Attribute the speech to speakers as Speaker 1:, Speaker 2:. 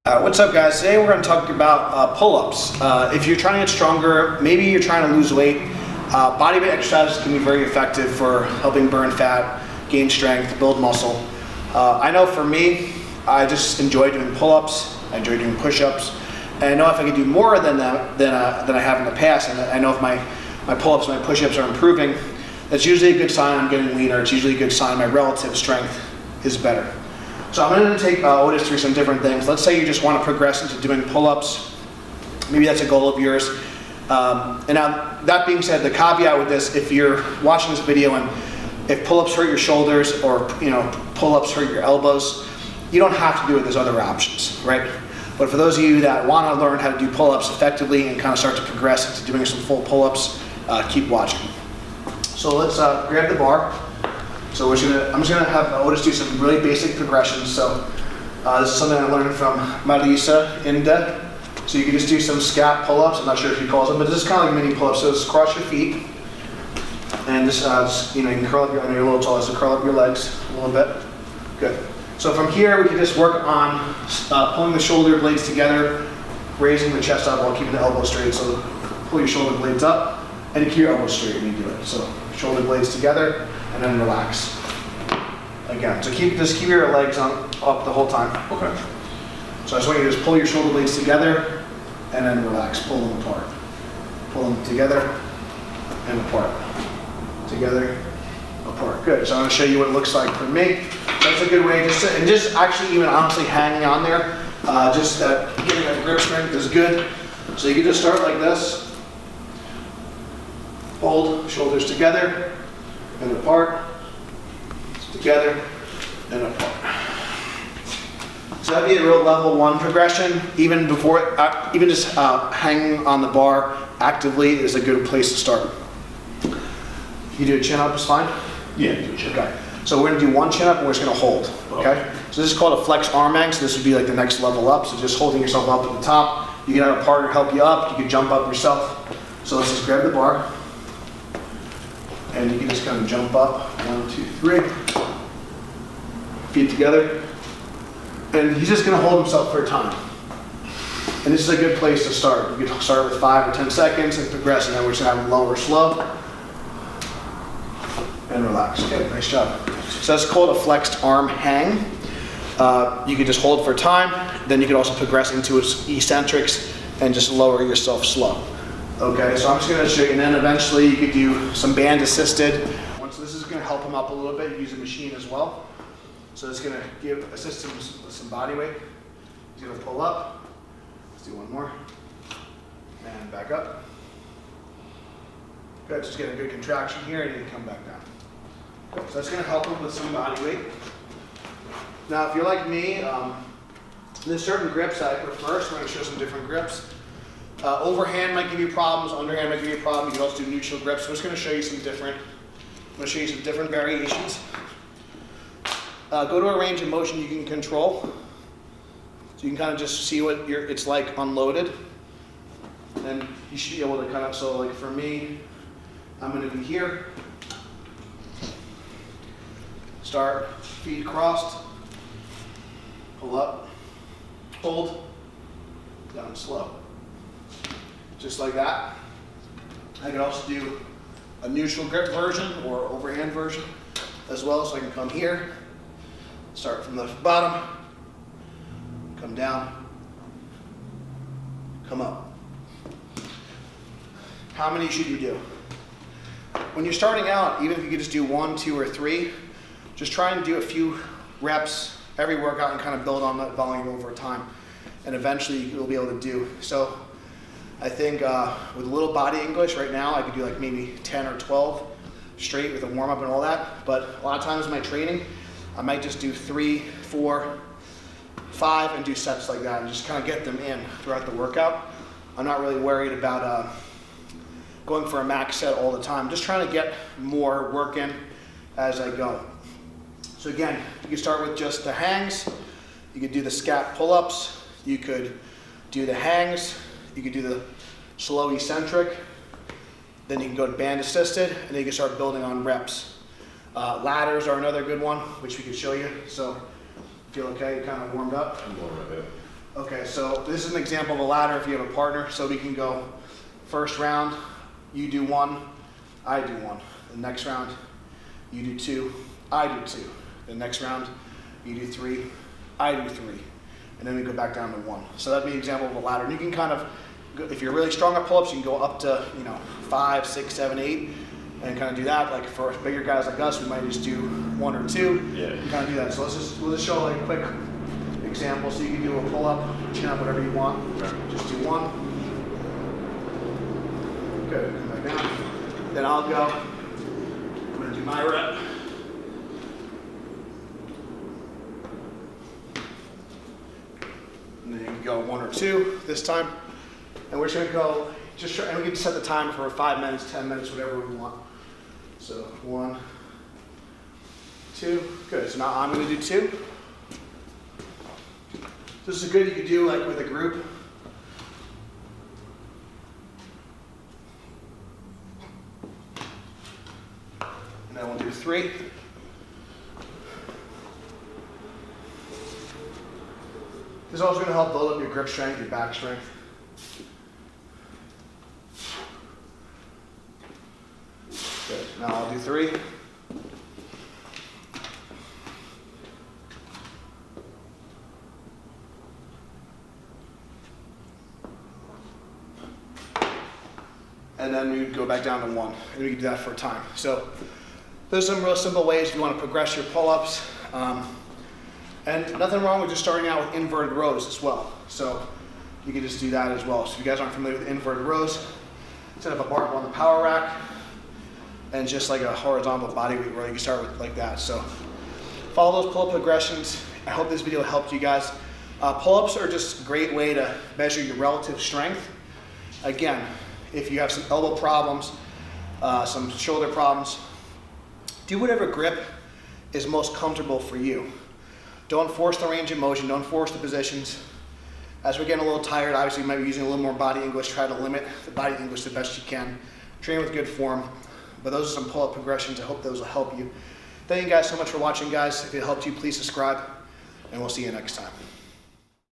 Speaker 1: What's up, guys? Today we're going to talk about pull-ups. If you're trying to get stronger, maybe you're trying to lose weight, body weight exercises can be very effective for helping burn fat, gain strength, build muscle. I know for me, I just enjoy doing pull-ups, I enjoy doing push-ups, and I know if I can do more than that than I have in the past, and I know if my pull-ups and my push-ups are improving, that's usually a good sign I'm getting leaner. It's usually a good sign my relative strength is better. So I'm going to take Otis through some different things. Let's say you just want to progress into doing pull-ups. Maybe that's a goal of yours. And now, that being said, the caveat with this, if you're watching this video and if pull-ups hurt your shoulders or pull-ups hurt your elbows, you don't have to do it. There's other options, right? But for those of you that want to learn how to do pull-ups effectively and kind of start to progress into doing some full pull-ups, keep watching. So let's grab the bar. So I'm just gonna have Otis do some really basic progressions. So this is something I learned from Marisa Inda. So you can just do some scap pull-ups. I'm not sure if he calls them, but this is kind of like mini pull-ups. So just cross your feet, and just you can curl up your. I know you're a little tall, so curl up your legs a little bit. Good. So from here, we can just work on pulling the shoulder blades together, raising the chest up while keeping the elbow straight. So pull your shoulder blades up, and you keep your elbows straight when you do it. So shoulder blades together, and then relax. Again, so just keep your legs up the whole time.
Speaker 2: Okay.
Speaker 1: So I just want you to just pull your shoulder blades together, and then relax. Pull them apart. Pull them together and apart. Together, apart. Good. So I'm going to show you what it looks like for me. That's a good way, just actually even honestly hanging on there, just getting that grip strength is good. So you can just start like this. Hold shoulders together and apart, together and apart. So that'd be a real level 1 progression. Even before, even just hanging on the bar actively is a good place to start. You do a chin up is fine?
Speaker 2: Yeah, do a chin up.
Speaker 1: Okay. So we're gonna do one chin up and we're just gonna hold, okay? So this is called a flex arm hang, so this would be like the next level up. So just holding yourself up at the top. You can have a partner help you up. You can jump up yourself. So let's just grab the bar. And you can just kind of jump up, 1, 2, 3. Feet together. And he's just gonna hold himself for a time. And this is a good place to start. You can start with 5 or 10 seconds and progress, and then we're just gonna have him lower slow. And relax. Okay, nice job. So that's called a flexed arm hang. You can just hold for time, then you can also progress into eccentrics and just lower yourself slow. Okay, so I'm just gonna show you, and then eventually you could do some band assisted. So this is gonna help him up a little bit, use a machine as well. So it's gonna assist him with some body weight. He's gonna pull up. Let's do one more. And back up. Good, just get a good contraction here and you can come back down. So that's going to help him with some body weight. Now, if you're like me, there's certain grips that I prefer, so I'm going to show some different grips. Overhand might give you problems, underhand might give you a problem. You can also do neutral grips. So I'm just going to show you some different variations. Go to a range of motion you can control. So you can kind of just see what it's like unloaded. And you should be able to kind of, so like for me, I'm going to be here. Start, feet crossed, pull up, hold, down slow. Just like that. I can also do a neutral grip version or overhand version as well. So I can come here, start from the bottom, come down, come up. How many should you do? When you're starting out, even if you could just do 1, 2, or 3, just try and do a few reps every workout and kind of build on that volume over time. And eventually you'll be able to do. So I think with a little body English right now, I could do like maybe 10 or 12 straight with a warm up and all that. But a lot of times in my training, I might just do 3, 4, 5 and do sets like that and just kind of get them in throughout the workout. I'm not really worried about going for a max set all the time. Just trying to get more work in as I go. So again, you can start with just the hangs. You could do the scap pull-ups. You could do the hangs. You could do the slow eccentric. Then you can go to band assisted, and then you can start building on reps. Ladders are another good one, which we could show you. So feel okay? Kind of warmed up?
Speaker 2: I'm warmed up,
Speaker 1: Okay, so this is an example of a ladder if you have a partner. So we can go first round, you do 1, I do 1. The next round, you do 2, I do 2. The next round, you do 3, I do 3. And then we go back down to 1. So that'd be an example of a ladder. And you can kind of, if you're really strong at pull-ups, you can go up to 5, 6, 7, 8, and kind of do that. Like for bigger guys like us, we might just do 1 or 2.
Speaker 2: Yeah.
Speaker 1: And kind of do that. So we'll just show like a quick example. So you can do a pull-up, chin up, whatever you want.
Speaker 2: Okay.
Speaker 1: Just do 1. Good. Come back down. Then I'll go. I'm gonna do my rep. And then you can go 1 or 2 this time. And we're just gonna go, and we can set the timer for 5 minutes, 10 minutes, whatever we want. So 1, 2, good. So now I'm gonna do 2. This is good you could do like with a group. And then we'll do 3. This is also going to help build up your grip strength, your back strength. Good. Now I'll do 3. And then we would go back down to 1. And we can do that for a time. So there's some real simple ways if you want to progress your pull-ups. And nothing wrong with just starting out with inverted rows as well. So you can just do that as well. So if you guys aren't familiar with inverted rows, set up a barbell on the power rack and just like a horizontal body weight row. You can start with like that. So follow those pull-up progressions. I hope this video helped you guys. Pull-ups are just a great way to measure your relative strength. Again, if you have some elbow problems, some shoulder problems, do whatever grip is most comfortable for you. Don't force the range of motion, don't force the positions. As we're getting a little tired, obviously you might be using a little more body English, try to limit the body English the best you can. Train with good form. But those are some pull-up progressions. I hope those will help you. Thank you guys so much for watching, guys. If it helped you, please subscribe, and we'll see you next time.